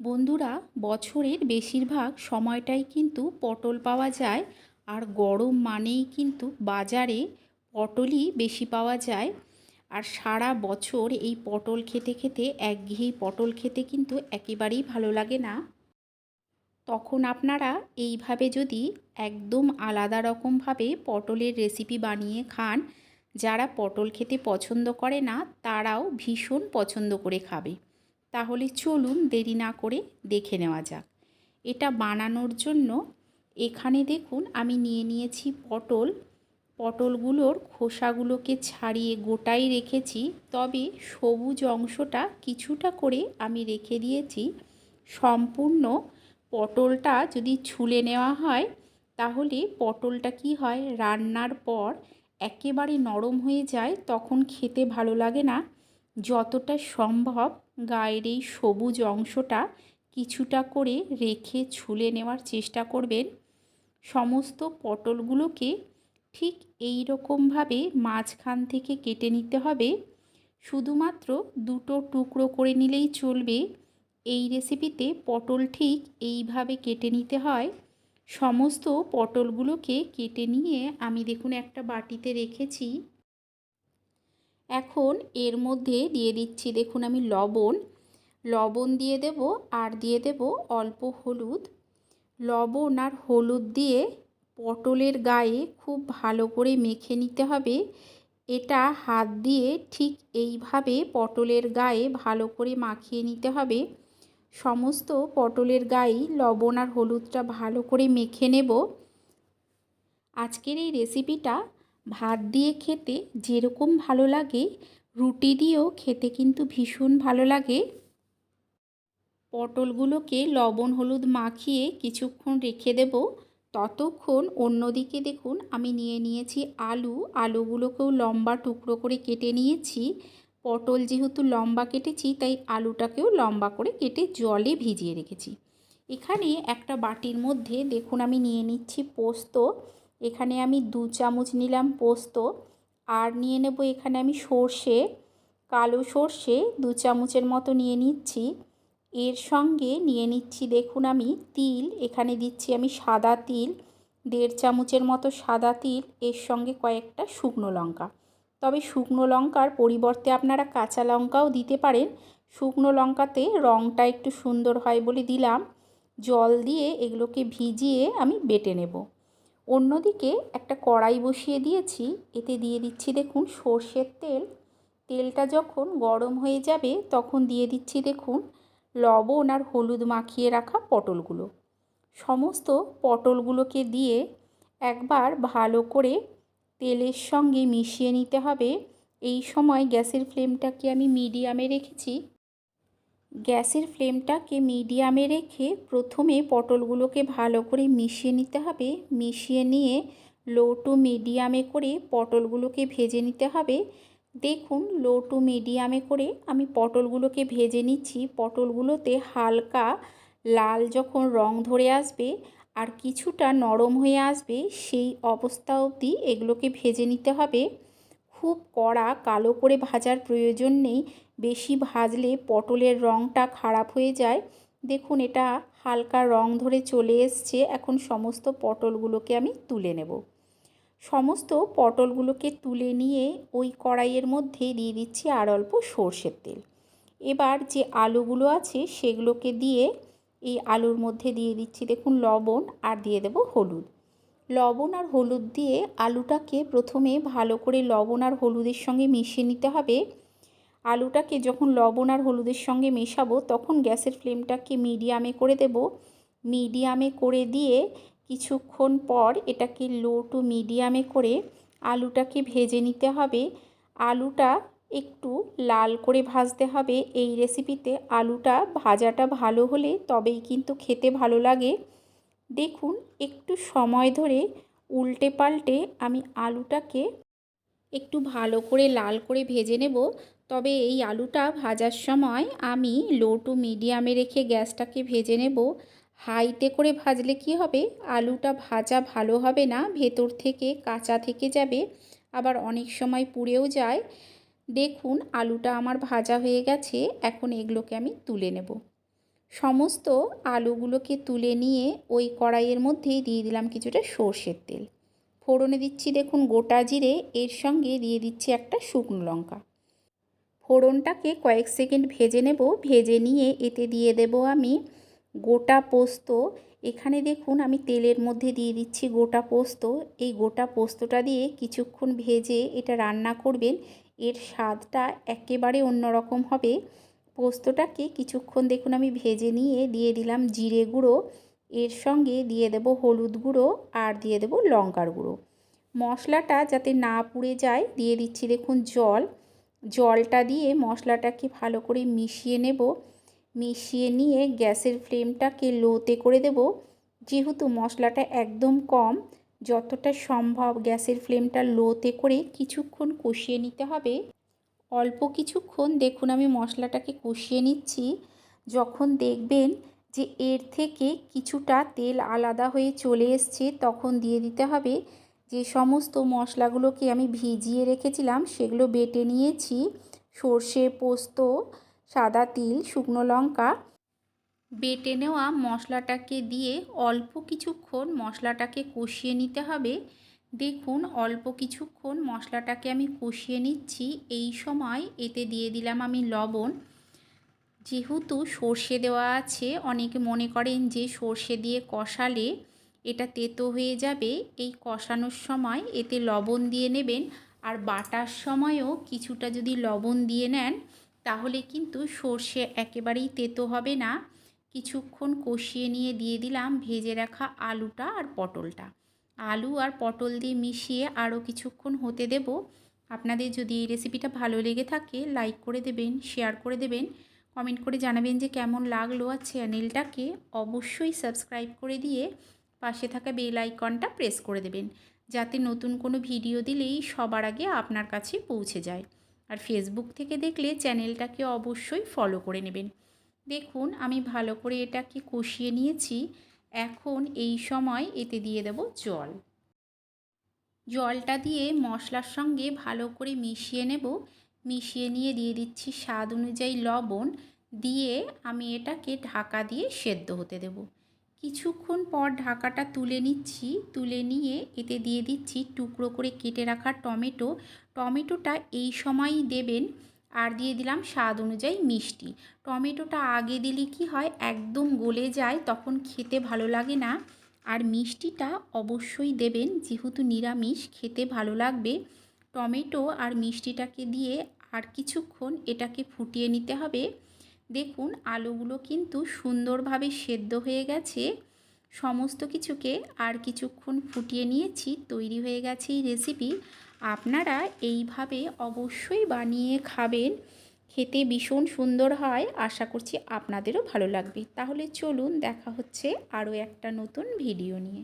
বন্ধুরা, বছরের বেশিরভাগ সময়টাই কিন্তু পটল পাওয়া যায়। আর গরম মানেই কিন্তু বাজারে পটলই বেশি পাওয়া যায়। আর সারা বছর এই পটল খেতে খেতে একঘেয়েমি পটল খেতে কিন্তু একেবারেই ভালো লাগে না। তখন আপনারা এইভাবে যদি একদম আলাদা রকমভাবে পটলের রেসিপি বানিয়ে খান, যারা পটল খেতে পছন্দ করে না তারাও ভীষণ পছন্দ করে খাবে। তাহলে চলুন দেরি না করে দেখে নেওয়া যাক। এটা বানানোর জন্য এখানে দেখুন আমি নিয়ে নিয়েছি পটল। পটলগুলোর খোসাগুলোকে ছাড়িয়ে গোটাই রেখেছি, তবে সবুজ অংশটা কিছুটা করে আমি রেখে দিয়েছি। সম্পূর্ণ পটলটা যদি ছুলে নেওয়া হয় তাহলে পটলটা কি হয়, রান্নার পর একেবারে নরম হয়ে যায়, তখন খেতে ভালো লাগে না। যতটা সম্ভব গায়ের এই সবুজ অংশটা কিছুটা করে রেখে ছুলে নেওয়ার চেষ্টা করবেন। সমস্ত পটলগুলোকে ঠিক এই রকমভাবে মাঝখান থেকে কেটে নিতে হবে। শুধুমাত্র দুটো টুকরো করে নিলেই চলবে। এই রেসিপিতে পটল ঠিক এইভাবে কেটে নিতে হয়। সমস্ত পটলগুলোকে কেটে নিয়ে আমি দেখুন একটা বাটিতে রেখেছি। এখন এর মধ্যে দিয়ে দিচ্ছি দেখুন আমি লবণ দিয়ে দেব, আর দিয়ে দেব অল্প হলুদ। লবণ আর হলুদ দিয়ে পটলের গায়ে খুব ভালো করে মেখে নিতে হবে। এটা হাত দিয়ে ঠিক এইভাবে পটলের গায়ে ভালো করে মাখিয়ে নিতে হবে। সমস্ত পটলের গায়ে লবণ আর হলুদটা ভালো করে মেখে নেব। আজকের এই রেসিপিটা ভাত দিয়ে খেতে যেরকম ভালো লাগে, রুটি দিয়েও খেতে কিন্তু ভীষণ ভালো লাগে। পটলগুলোকে লবণ হলুদ মাখিয়ে কিছুক্ষণ রেখে দেব। ততক্ষণ অন্যদিকে দেখুন আমি নিয়ে নিয়েছি আলুগুলোকেও লম্বা টুকরো করে কেটে নিয়েছি। পটল যেহেতু লম্বা কেটেছি তাই আলুটাকেও লম্বা করে কেটে জলে ভিজিয়ে রেখেছি। এখানে একটা বাটির মধ্যে দেখুন আমি নিয়ে নিচ্ছি পোস্ত। এখানে আমি 2 চামচ নিলাম পোস্ত। আর নিয়ে নেব এখানে আমি কালো সর্ষে 2 চামচের মতো নিয়ে নিচ্ছি। এর সঙ্গে নিয়ে নিচ্ছি দেখুন আমি তিল। এখানে দিচ্ছি আমি সাদা তিল 1.5 চামচের মতো সাদা তিল। এর সঙ্গে কয়েকটা শুকনো লঙ্কা, তবে শুকনো লঙ্কার পরিবর্তে আপনারা কাঁচা লঙ্কাও দিতে পারেন। শুকনো লঙ্কাতে রঙটা একটু সুন্দর হয় বলে দিলাম। জল দিয়ে এগুলোকে ভিজিয়ে আমি বেটে নেব। অন্যদিকে একটা কড়াই বসিয়ে দিয়েছি, এতে দিয়ে দিচ্ছি দেখুন সর্ষের তেল। তেলটা যখন গরম হয়ে যাবে তখন দিয়ে দিচ্ছি দেখুন লবণ আর হলুদ মাখিয়ে রাখা পটলগুলো। সমস্ত পটলগুলোকে দিয়ে একবার ভালো করে তেলের সঙ্গে মিশিয়ে নিতে হবে। এই সময় গ্যাসের ফ্লেমটাকে আমি মিডিয়ামে রেখেছি। গ্যাসের ফ্লেমটাকে মিডিয়ামে রেখে প্রথমে পটলগুলোকে ভালো করে মিশিয়ে নিতে হবে। মিশিয়ে নিয়ে লো টু মিডিয়ামে করে পটলগুলোকে ভেজে নিতে হবে। দেখুন লো টু মিডিয়ামে করে আমি পটলগুলোকে ভেজে নিচ্ছি। পটলগুলোতে হালকা লাল যখন রং ধরে আসবে আর কিছুটা নরম হয়ে আসবে, সেই অবস্থা অবধি এগুলোকে ভেজে নিতে হবে। খুব কড়া কালো করে ভাজার প্রয়োজন নেই। বেশি ভাজলে পটলের রঙটা খারাপ হয়ে যায়। দেখুন এটা হালকা রং ধরে চলে এসছে। এখন সমস্ত পটলগুলোকে আমি তুলে নেব। সমস্ত পটলগুলোকে তুলে নিয়ে ওই কড়াইয়ের মধ্যে দিয়ে দিচ্ছি আর অল্প সর্ষের তেল। এবার যে আলুগুলো আছে সেগুলোকে দিয়ে এই আলুর মধ্যে দিয়ে দিচ্ছি দেখুন লবণ, আর দিয়ে দেব হলুদ। লবণ আর হলুদ দিয়ে আলুটাকে প্রথমে ভালো করে লবণ আর হলুদের সঙ্গে মিশিয়ে নিতে হবে। আলুটাকে যখন লবণ আর হলুদের সঙ্গে মেশাবো তখন গ্যাসের ফ্লেমটাকে মিডিয়ামে করে দেব। মিডিয়ামে করে দিয়ে কিছুক্ষণ পর এটাকে লো টু মিডিয়ামে করে আলুটাকে ভেজে নিতে হবে। আলুটা একটু লাল করে ভাজতে হবে। এই রেসিপিতে আলুটা ভাজাটা ভালো হলে তবেই কিন্তু খেতে ভালো লাগে। দেখুন একটু সময় ধরে উল্টে পাল্টে আমি আলুটাকে একটু ভালো করে লাল করে ভেজে নেব। তবে এই আলুটা ভাজার সময় আমি লো টু মিডিয়ামে রেখে গ্যাসটাকে ভেজে নেব। হাইতে করে ভাজলে কি হবে, আলুটা ভাজা ভালো হবে না, ভেতর থেকে কাঁচা থেকে যাবে, আবার অনেক সময় পুড়েও যায়। দেখুন আলুটা আমার ভাজা হয়ে গেছে। এখন এগুলোকে আমি তুলে নেব। সমস্ত আলুগুলোকে তুলে নিয়ে ওই কড়াইয়ের মধ্যেই দিয়ে দিলাম কিছুটা সর্ষের তেল। ফোড়নে দিচ্ছি দেখুন গোটা জিরে, এর সঙ্গে দিয়ে দিচ্ছি একটা শুকনো লঙ্কা। ফোড়নটাকে কয়েক সেকেন্ড ভেজে নেব। ভেজে নিয়ে এতে দিয়ে দেব আমি গোটা পোস্ত। এখানে দেখুন আমি তেলের মধ্যে দিয়ে দিচ্ছি গোটা পোস্ত। এই গোটা পোস্তটা দিয়ে কিছুক্ষণ ভেজে এটা রান্না করবেন, এর স্বাদটা একেবারে অন্যরকম হবে। পোস্তটাকে কিছুক্ষণ দেখুন আমি ভেজে নিয়ে দিয়ে দিলাম জিরে গুঁড়ো, এর সঙ্গে দিয়ে দেব হলুদ গুঁড়ো আর দিয়ে দেব লঙ্কার গুঁড়ো। মশলাটা যাতে না পুড়ে যায় দিয়ে দিচ্ছি দেখুন জল। জলটা দিয়ে মশলাটাকে ভালো করে মিশিয়ে নেব। মিশিয়ে নিয়ে গ্যাসের ফ্লেমটাকে লোতে করে দেব। যেহেতু মশলাটা একদম কম, যতটা সম্ভব গ্যাসের ফ্লেমটা লোতে করে কিছুক্ষণ কষিয়ে নিতে হবে। অল্প কিছুক্ষণ দেখুন আমি মশলাটাকে কষিয়ে নিচ্ছি। যখন দেখবেন যে এর থেকে কিছুটা তেল আলাদা হয়ে চলে এসছে, তখন দিয়ে দিতে হবে যে সমস্ত মশলাগুলোকে আমি ভিজিয়ে রেখেছিলাম সেগুলো বেটে নিয়েছি। সর্ষে, পোস্ত, সাদা তিল, শুকনো লঙ্কা, বেটে নেওয়া মশলাটাকে দিয়ে অল্প কিছুক্ষণ মশলাটাকে কষিয়ে নিতে হবে। দেখুন অল্প কিছুক্ষণ মশলাটাকে আমি কষিয়ে নিচ্ছি। এই সময় এতে দিয়ে দিলাম আমি লবণ। যেহেতু সর্ষে দেওয়া আছে, অনেকে মনে করেন যে সর্ষে দিয়ে কষালে এটা তেতো হয়ে যাবে। এই কষানোর সময় এতে লবণ দিয়ে নেবেন, আর বাটার সময়ও কিছুটা যদি লবণ দিয়ে নেন তাহলে কিন্তু সর্ষে একেবারেই তেতো হবে না। কিছুক্ষণ কষিয়ে নিয়ে দিয়ে দিলাম ভেজে রাখা আলুটা আর পটলটা। আলু আর পটল দিয়ে মিশিয়ে আরও কিছুক্ষণ হতে দেব। আপনাদের যদি এই রেসিপিটা ভালো লেগে থাকে লাইক করে দেবেন, শেয়ার করে দেবেন, কমেন্ট করে জানাবেন যে কেমন লাগলো। আর চ্যানেলটাকে অবশ্যই সাবস্ক্রাইব করে দিয়ে পাশে থাকা বেল আইকনটা প্রেস করে দেবেন, যাতে নতুন কোনো ভিডিও দিলেই সবার আগে আপনার কাছে পৌঁছে যায়। আর ফেসবুক থেকে দেখলে চ্যানেলটাকে অবশ্যই ফলো করে নেবেন। দেখুন আমি ভালো করে এটাকে কষিয়ে নিয়েছি। এখন এই সময় এতে দিয়ে দেব জল। জলটা দিয়ে মশলার সঙ্গে ভালো করে মিশিয়ে নেব। মিশিয়ে নিয়ে দিয়ে দিচ্ছি স্বাদ অনুযায়ী লবণ। দিয়ে আমি এটাকে ঢাকা দিয়ে সেদ্ধ হতে দেব। কিছুক্ষণ পর ঢাকাটা তুলে নিচ্ছি। তুলে নিয়ে এতে দিয়ে দিচ্ছি টুকরো করে কেটে রাখা টমেটো। টমেটোটা এই সময়ই দেবেন। আর দিয়ে দিলাম স্বাদ অনুযায়ী মিষ্টি। টমেটোটা আগে দিলে কি হয়, একদম গলে যায়, তখন খেতে ভালো লাগে না। আর মিষ্টিটা অবশ্যই দেবেন, যেহেতু নিরামিষ খেতে ভালো লাগবে। টমেটো আর মিষ্টিটাকে দিয়ে আর কিছুক্ষণ এটাকে ফুটিয়ে নিতে হবে। দেখুন আলুগুলো কিন্তু সুন্দরভাবে সেদ্ধ হয়ে গেছে। সমস্ত কিছুকে আর কিছুক্ষণ ফুটিয়ে নিয়েছি, তৈরি হয়ে গেছে এই রেসিপি। আপনারা এইভাবে অবশ্যই বানিয়ে খাবেন, খেতে ভীষণ সুন্দর হয়। আশা করছি আপনাদেরও ভালো লাগবে। তাহলে চলুন দেখা হচ্ছে আরও একটা নতুন ভিডিও নিয়ে।